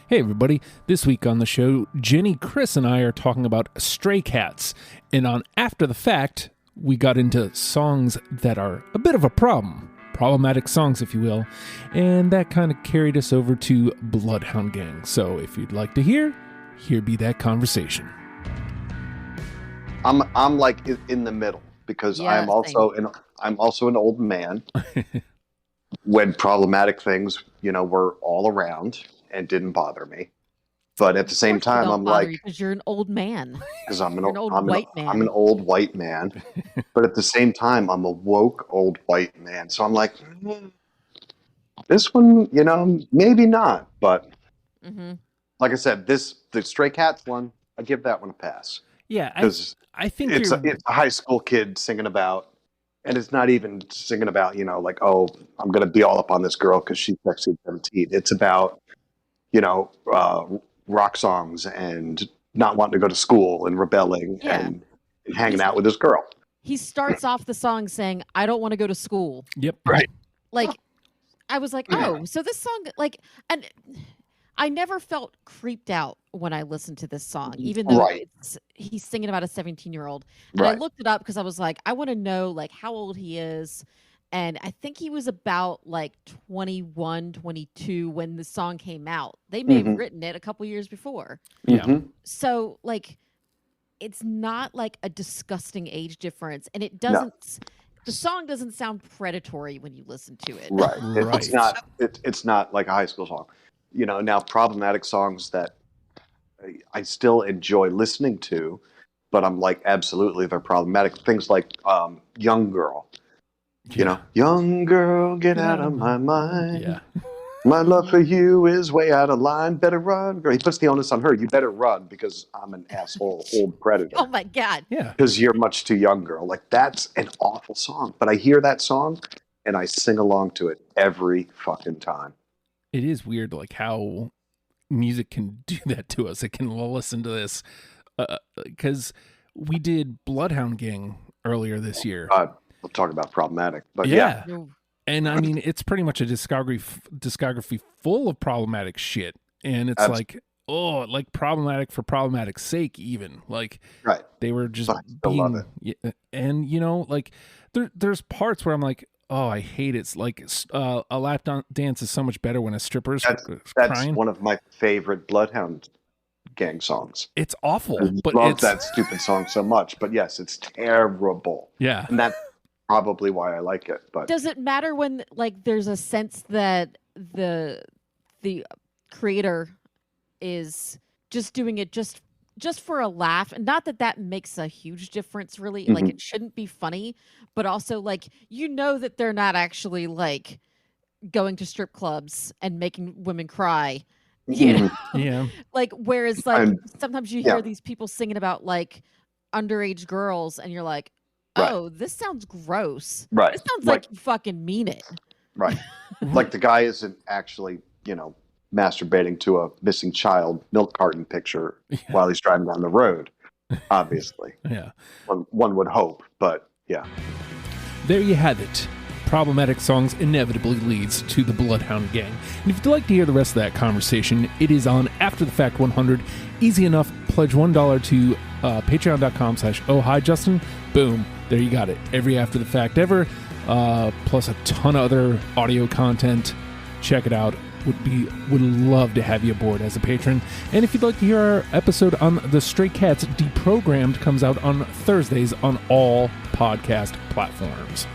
Hey everybody, this week on the show, Jennie, Chris, and I are talking about Stray Cats. And on After the Fact, we got into songs that are a bit of a problem. Problematic songs, if you will. And that kind of carried us over to Bloodhound Gang. So if you'd like to hear, here be that conversation. I'm like in the middle because I'm also an old man when problematic things, were all around and didn't bother me. But at the same time, I'm like, because you're an old man. Because I'm an old white man. But at the same time, I'm a woke old white man. So I'm like, this one, maybe not. But like I said, the Stray Cats one, I give that one a pass. Yeah, I think it's a high school kid singing about, and it's not even singing about, I'm going to be all up on this girl because she's sexy 17. It's about, rock songs and not wanting to go to school and rebelling and hanging out with this girl. He starts off the song saying, I don't want to go to school. Yep. Right. Like, I was like, oh, so this song, and I never felt creeped out when I listened to this song, even though he's singing about a 17-year-old. And I looked it up because I was like, I want to know how old he is. And I think he was about 21, 22 when the song came out. They may have written it a couple years before. Yeah. So it's not a disgusting age difference. And it doesn't, the song doesn't sound predatory when you listen to it. Right. It's not like a high school song. Now problematic songs that I still enjoy listening to, but I'm like, absolutely, they're problematic. Things like Young Girl. Young girl, get out of my mind. Yeah. My love for you is way out of line. Better run. Girl. He puts the onus on her. You better run because I'm an asshole old predator. Oh, my God. Yeah. Because you're much too young, girl. That's an awful song. But I hear that song and I sing along to it every fucking time. It is weird, how music can do that to us. It can lull us into this. Because we did Bloodhound Gang earlier this year. We'll talk about problematic, but yeah. And I mean, it's pretty much a discography full of problematic shit. And it's problematic for problematic's sake, even. They were just being, and there's parts where I'm like, oh, I hate it. It's like a lap dance is so much better when a stripper's crying. That's one of my favorite Bloodhound Gang songs. It's awful. I love that stupid song so much. But yes, it's terrible. Yeah. And that's probably why I like it. But does it matter when there's a sense that the creator is just doing it just for a laugh, and not that makes a huge difference really, it shouldn't be funny, but also that they're not actually going to strip clubs and making women cry, Yeah. Whereas sometimes you hear these people singing about underage girls and you're like, oh, this sounds gross. Right. This sounds like you fucking mean it. Right. The guy isn't actually, masturbating to a missing child milk carton picture while he's driving down the road, obviously. Yeah. One would hope, but yeah. There you have it. Problematic songs inevitably leads to the Bloodhound Gang. And if you'd like to hear the rest of that conversation, it is on After the Fact 100. Easy enough. Pledge $1 to patreon.com/ohhijustin. Boom. There you got it. Every After the Fact ever, plus a ton of other audio content. Check it out. Would love to have you aboard as a patron. And if you'd like to hear our episode on the Stray Cats Deprogrammed, comes out on Thursdays on all podcast platforms.